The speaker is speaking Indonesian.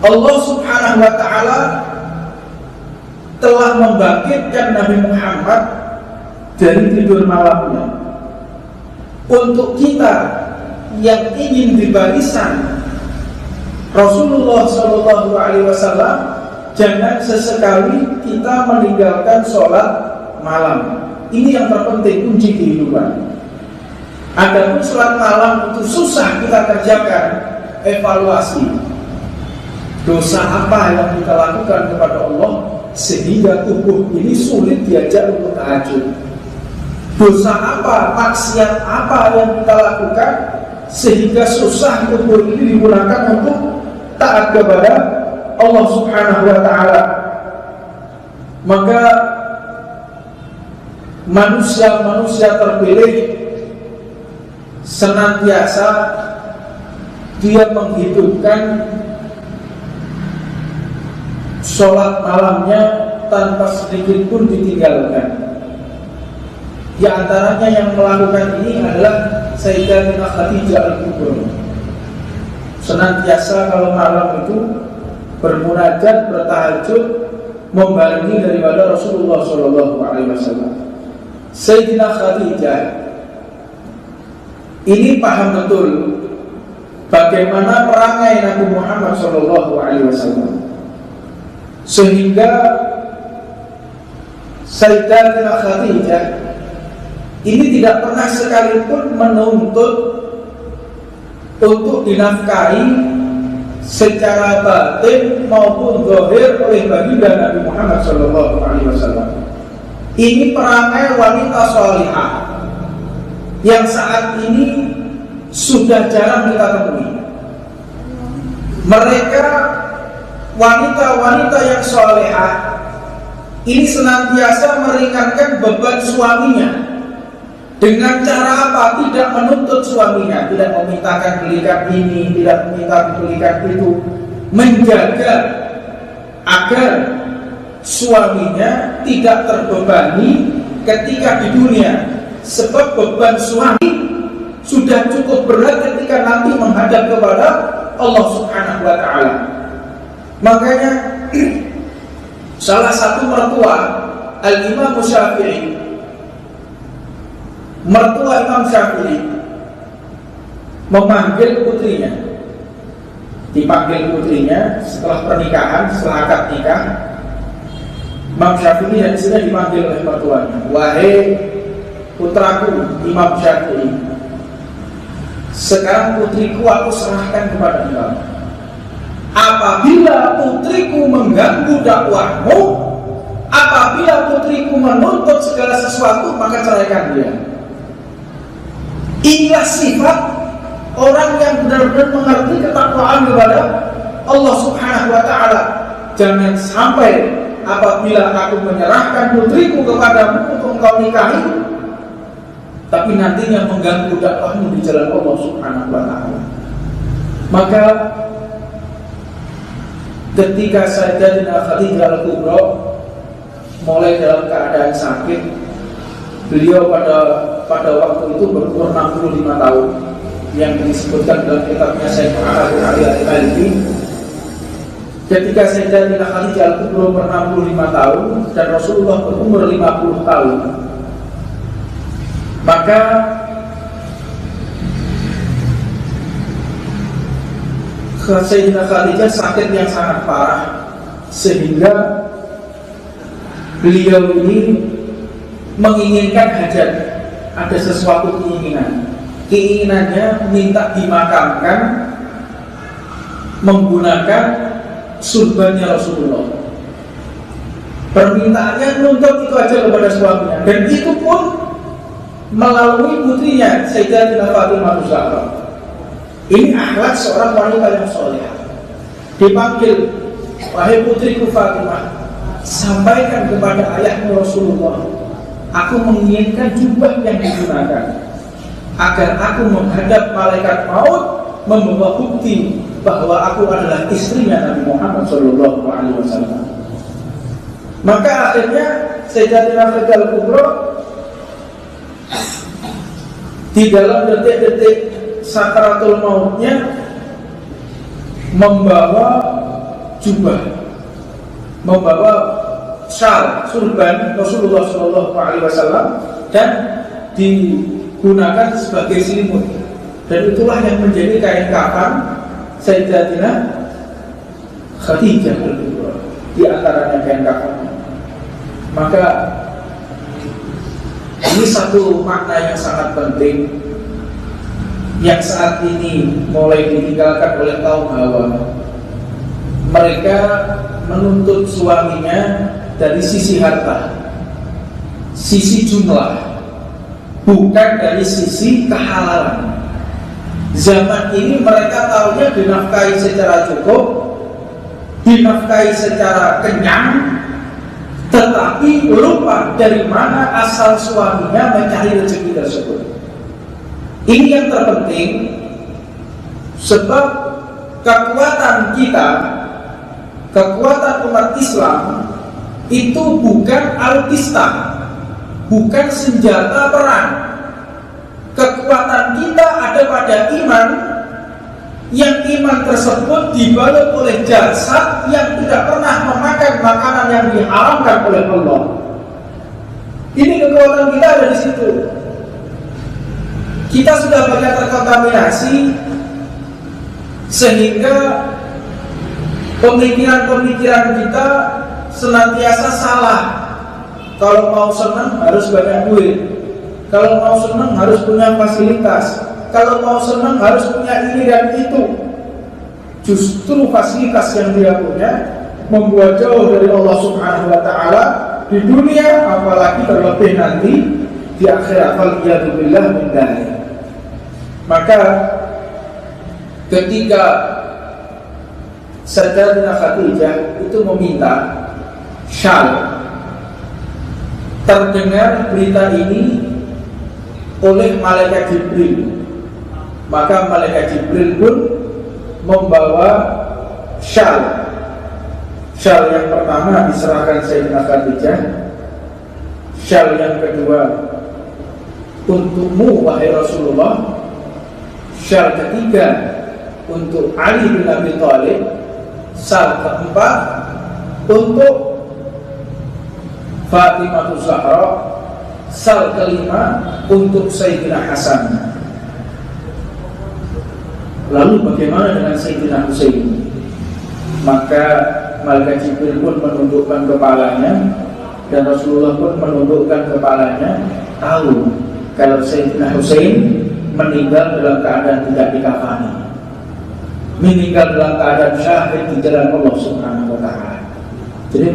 Allah Subhanahu wa ta'ala telah membangkitkan Nabi Muhammad dari tidur malamnya. Untuk kita yang ingin di barisan Rasulullah SAW, jangan sesekali kita meninggalkan sholat malam. Ini yang terpenting, kunci kehidupan. Adapun sholat malam itu susah kita kerjakan, evaluasi dosa apa yang kita lakukan kepada Allah sehingga tubuh ini sulit diajak untuk tahajud. Dosa apa, maksiat apa yang kita lakukan sehingga susah tubuh ini digunakan untuk taat kepada Allah Subhanahu wa ta'ala. Maka manusia-manusia terpilih senantiasa dia menghidupkan sholat malamnya tanpa sedikit pun ditinggalkan. Di antaranya yang melakukan ini adalah Sayyidatina Khadijah Al-Kubra. Senantiasa kalau malam itu bermunajat, bertahajud, membarengi daripada Rasulullah SAW. Sayyidina Khadijah ini paham betul bagaimana perangai Nabi Muhammad SAW, sehingga Sayyidatina Khadijah ini tidak pernah sekalipun menuntut untuk dinafkahi secara batin maupun zahir oleh baginda Nabi Muhammad SAW. Ini perangai wanita salihah yang saat ini sudah jarang kita temui. Mereka wanita-wanita yang salihah ini senantiasa meringankan beban suaminya. Dengan cara apa? Tidak menuntut suaminya, tidak memintakan belikan ini, tidak meminta belikan itu, menjaga agar suaminya tidak terbebani ketika di dunia. Sebab beban suami sudah cukup berat ketika nanti menghadap kepada Allah Subhanahu wa ta'ala. Makanya salah satu mertua Al-Imam Syafi'i, mertua Imam Syafi'i memanggil putrinya, dipanggil putrinya setelah pernikahan, setelah akad nikah. Imam Syafi'i dan istrinya dipanggil oleh mertuanya, wahai putraku Imam Syafi'i, sekarang putriku aku serahkan kepada engkau. Apabila putriku mengganggu dakwahmu, apabila putriku menuntut segala sesuatu, maka ceraikan dia. Inilah sifat orang yang benar-benar mengerti ketakwaan kepada Allah Subhanahu wa ta'ala. Jangan sampai apabila aku menyerahkan putriku kepadamu untuk engkau nikahi, tapi nantinya mengganggu dakwahmu di jalan Allah Subhanahu wa ta'ala. Maka ketika Sayyidatina Khadijah Al-Kubra mulai dalam keadaan sakit, beliau pada waktu itu berumur 65 tahun yang disebutkan dalam kitabnya Syekh Muhammad Ali Al-Albani. Ketika Sayyidatina Khadijah Al-Kubra ber-65 tahun dan Rasulullah berumur 50 tahun, maka Sayyidatina Khadijah sakit yang sangat parah, sehingga beliau ini menginginkan hajat, ada sesuatu keinginannya minta dimakamkan menggunakan surbannya Rasulullah. Permintaannya nuntut itu aja kepada suaminya, dan itu pun melalui putrinya Sayyidatina Fatimah Zahra. Ini akhlak seorang wanita yang soleh. Dipanggil, wahai putriku Fatimah, sampaikan kepada ayahmu Rasulullah, aku menginginkan jubah yang digunakan agar aku menghadap malaikat maut membawa bukti bahwa aku adalah istrinya Nabi Muhammad SAW. Maka akhirnya Sayyidatina Khadijah Al-Kubra di dalam detik-detik sakaratul mautnya membawa jubah, membawa syal surban Rasulullah SAW dan digunakan sebagai selimut, dan itulah yang menjadi kain kafan Sayyidatina Khadijah di antaranya kain kafannya. Maka ini satu makna yang sangat penting yang saat ini mulai ditinggalkan oleh kaum hawa. Mereka menuntut suaminya dari sisi harta, sisi jumlah, bukan dari sisi kehalalan. Zaman ini mereka tahunya dinafkahi secara cukup, dinafkahi secara kenyang, tetapi lupa dari mana asal suaminya mencari rezeki tersebut. Ini yang terpenting, sebab kekuatan kita, kekuatan umat Islam itu bukan alutsista, bukan senjata perang. Kekuatan kita ada pada iman, yang iman tersebut dibalut oleh jasad yang tidak pernah memakan makanan yang diharamkan oleh Allah. Ini kekuatan kita ada di situ. Kita sudah banyak terkontaminasi sehingga pemikiran-pemikiran kita senantiasa salah. Kalau mau senang harus banyak duit, kalau mau senang harus punya fasilitas, kalau mau senang harus punya ini dan itu. Justru fasilitas yang dia punya membuat jauh dari Allah Subhanahu wa ta'ala di dunia, apalagi terlebih nanti di akhirat. Waliyadzubillah min dzalik. Maka ketika Sayyidatina Khadijah itu meminta syal, terdengar berita ini oleh malaikat Jibril. Maka malaikat Jibril pun membawa syal. Syal yang pertama diserahkan Sayyidatina Khadijah, syal yang kedua untukmu wahai Rasulullah, syal ketiga untuk Ali bin Abi Thalib, syal keempat untuk Fatimah Zahra, syal kelima untuk Sayyidina Hasan. Lalu bagaimana dengan Sayyidina Husain? Maka malaikat Jibril pun menundukkan kepalanya, dan Rasulullah pun menundukkan kepalanya, tahu kalau Sayyidina Husain meninggal dalam keadaan tidak dikafani, meninggal dalam keadaan syahid di jalan Allah Subhanahu wa ta'ala. Jadi